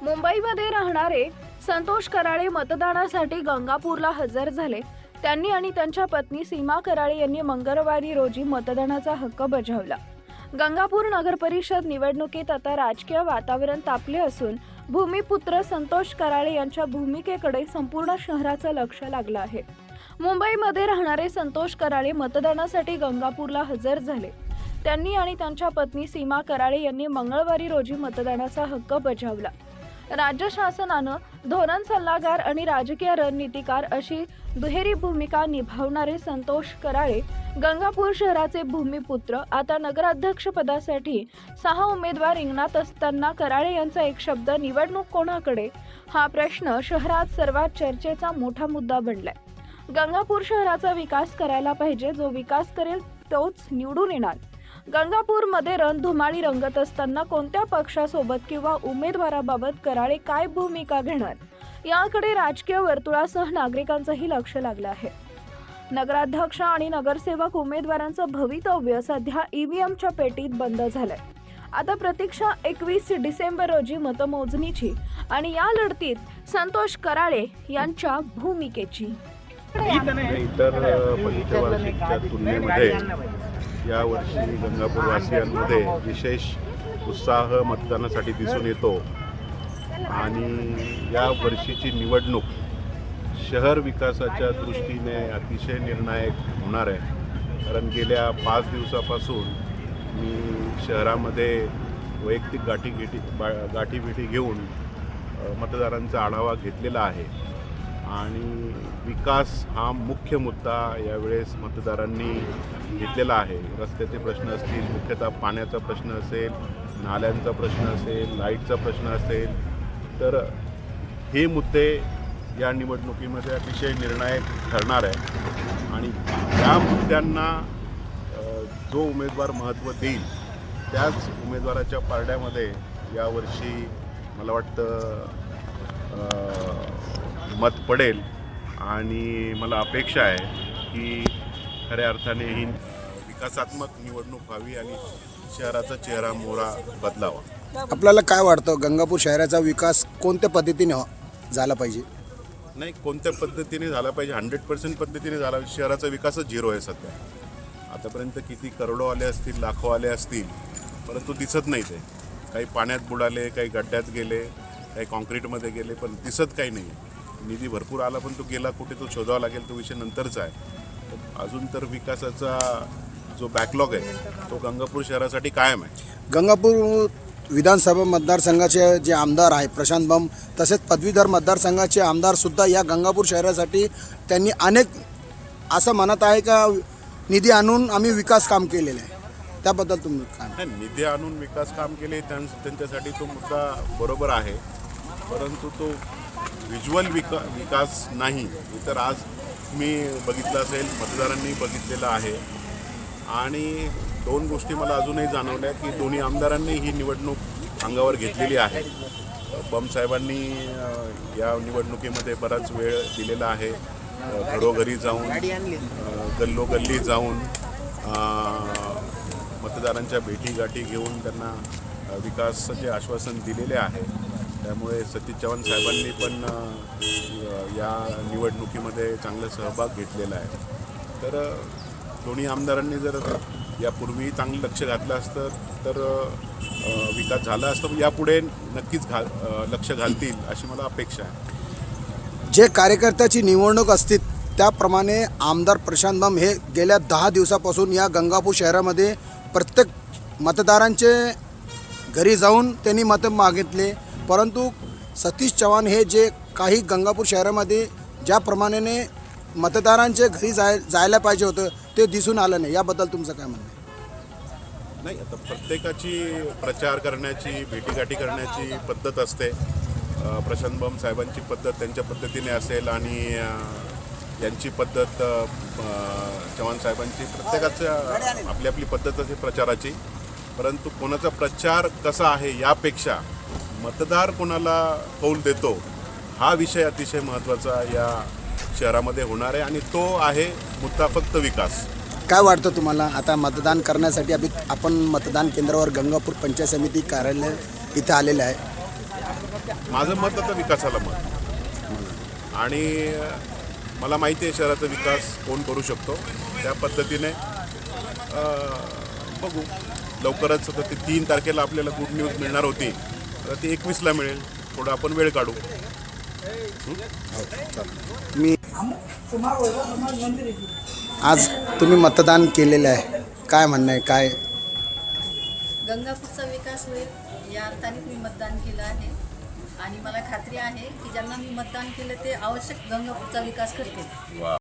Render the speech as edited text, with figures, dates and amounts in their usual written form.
मुंबईमध्ये राहणारे संतोष कराळे मतदानासाठी गंगापूरला हजर झाले. त्यांनी आणि त्यांच्या पत्नी सीमा कराळे यांनी मंगळवारी रोजी मतदानाचा हक्क बजावला. गंगापूर नगरपरिषद निवडणुकीत आता राजकीय वातावरण तापले असून भूमिपुत्र संतोष कराळे यांच्या भूमिकेकडे संपूर्ण शहराचं लक्ष लागलं आहे. मुंबईमध्ये राहणारे संतोष कराळे मतदानासाठी गंगापूरला हजर झाले. त्यांनी आणि त्यांच्या पत्नी सीमा कराळे यांनी मंगळवारी रोजी मतदानाचा हक्क बजावला. राज्य शासनानं धोरण सल्लागार आणि राजकीय रणनीतिकार अशी दुहेरी भूमिका निभावणारे संतोष कराळे गंगापूर शहराचे भूमिपुत्र आता नगराध्यक्षपदासाठी 6 उमेदवार रिंगणात असताना कराळे यांचा एक शब्द निवडणूक कोणाकडे हा प्रश्न शहरात सर्वात चर्चेचा मोठा मुद्दा बनलाय. गंगापूर शहराचा विकास करायला पाहिजे, जो विकास करेल तोच निवडून येणार. गंगापूरमध्ये रणधुमाळी रंगत असताना कोणत्या पक्षासोबत किंवा उमेदवाराबाबत कराळे काय भूमिका घेणार याकडे राजकीय वर्तुळासह नागरिकांचंही लक्ष लागलं आहे. नगराध्यक्ष आणि नगरसेवक उमेदवारांचं भवितव्य सध्या ईव्हीएमच्या पेटीत बंद झालंय. आता प्रतीक्षा 21 डिसेंबर रोजी मतमोजणीची आणि या लढतीत संतोष कराळे यांच्या भूमिकेची. इतर पंचवार्षिकच्या तुलनेमध्ये यावर्षी गंगापूरवासियांमध्ये विशेष उत्साह मतदानासाठी दिसून येतो आणि या वर्षीची निवडणूक शहर विकासाच्या दृष्टीने अतिशय निर्णायक होणार आहे. कारण गेल्या 5 दिवसापासून मी शहरामध्ये वैयक्तिक गाठीभेटी घेऊन मतदारांचा आढावा घेतलेला आहे आणि विकास हा मुख्य मुद्दा यावेळेस मतदारांनी घेतलेला आहे. रस्त्याचे प्रश्न असतील, मुख्यतः पाण्याचा प्रश्न असेल, नाल्यांचा प्रश्न असेल, लाईटचा प्रश्न असेल, तर हे मुद्दे या निवडणुकीमध्ये अतिशय निर्णायक ठरणार आहे आणि या मुद्द्यांना जो उमेदवार महत्त्व देईल त्याच उमेदवाराच्या पारड्यामध्ये यावर्षी मला वाटतं मत पडेल आणि मला अपेक्षा आहे की खऱ्या अर्थाने ही विकासात्मक निवडणूक व्हावी आणि शहराचा चेहरा मोहरा बदलावा. आपल्याला काय वाटतं, गंगापूर शहराचा विकास कोणत्या पद्धतीने झाला पाहिजे? नाही, कोणत्या पद्धतीने झाला पाहिजे? 100% पद्धतीने झाला. शहराचा विकासच झिरो आहे सध्या. आतापर्यंत किती करोडो आले असतील, लाखो आले असतील, परंतु दिसत नाही. ते काही पाण्यात बुडाले, काही गड्ड्यात गेले, काही कॉन्क्रीटमध्ये गेले, पण दिसत काही नाही. निधी भरपूर आला पण तो गेला कुठे, तो शोधावा लागेल, तो विषय नंतरचा आहे. अजून तर विकासाचा जो बॅकलॉग आहे तो गंगापूर शहरासाठी कायम आहे. गंगापूर विधानसभा मतदारसंघाचे जे आमदार आहे प्रशांत बम, तसेच पदवीधर मतदारसंघाचे आमदारसुद्धा या गंगापूर शहरासाठी त्यांनी अनेक असं म्हणत आहे का निधी आणून आम्ही विकास काम केलेलं आहे. त्याबद्दल तुम्ही काय? निधी आणून विकास काम केले त्यांच्यासाठी तो मुद्दा बरोबर आहे, परंतु तो व्हिज्युअल विकास नाही. तर आज मी बघितलं असेल, मतदारांनी बघितलेलं आहे आणि 2 गोष्टी मला अजूनही जाणवल्या की दोन्ही आमदारांनी ही निवडणूक अंगावर घेतलेली आहे. बम साहेबांनी या निवडणुकीमध्ये बराच वेळ दिलेला आहे. घरोघरी जाऊन, गल्लोगल्ली जाऊन मतदारांच्या भेटीगाठी घेऊन त्यांना विकासाचे आश्वासन दिलेले आहे. त्यामुळे सतीश चव्हाण साहेबांनी पण या निवडणुकीमध्ये चांगला सहभाग घेतलेला आहे. तर दोन्ही आमदारांनी जर यापूर्वी चांगलं लक्ष घातलं असतं तर विकास झाला असतं. यापुढे नक्कीच लक्ष घालतील अशी मला अपेक्षा आहे. जे कार्यकर्त्याची निवडणूक असते त्याप्रमाणे आमदार प्रशांत बम हे गेल्या 10 दिवसापासून या गंगापूर शहरामध्ये प्रत्येक मतदारांचे घरी जाऊन त्यांनी मतं मागितले, परंतु सतीश चव्हाण हे जे काही गंगापूर शहरामध्ये ज्याप्रमाणे मतदारांचे घरी जायला पाहिजे होतं ते दिसून आलं नाही. याबद्दल तुमचं काय म्हणणं आहे? नाही, आता प्रत्येकाची प्रचार करण्याची, भेटीगाठी करण्याची पद्धत असते. प्रशांत बम साहेबांची पद्धत त्यांच्या पद्धतीने असेल आणि यांची पद्धत चव्हाण साहेबांची, प्रत्येकाचं आपली आपली पद्धत असेल प्रचाराची. परंतु कोणाचा प्रचार कसा आहे यापेक्षा मतदार कोणाला कौल देतो हा विषय अतिशय महत्त्वाचा या शहरामध्ये होणार आहे आणि तो आहे मुद्दा फक्त विकास. काय वाटतं तुम्हाला? आता मतदान करण्यासाठी आपण मतदान केंद्रावर गंगापूर पंचायत समिती कार्यालय इथे आलेले आहे. माझं मत आता विकासाला मत आणि मला माहिती आहे शहराचा विकास कोण करू शकतो. त्या पद्धतीने बघू. लवकरच आता ते 3 तारखेला आपल्याला गुड न्यूज मिळणार होती, तर ती 21ला मिळेल. थोडं आपण वेळ काढू. मी आज तुम्ही मतदान केलेलं आहे, काय म्हणणं आहे, काय गंगापूरचा विकास होईल या अर्थानेच मी मतदान केलं आहे आणि मला खात्री आहे की ज्यांना मी मतदान केलं ते आवश्यक गंगापूरचा विकास करतील.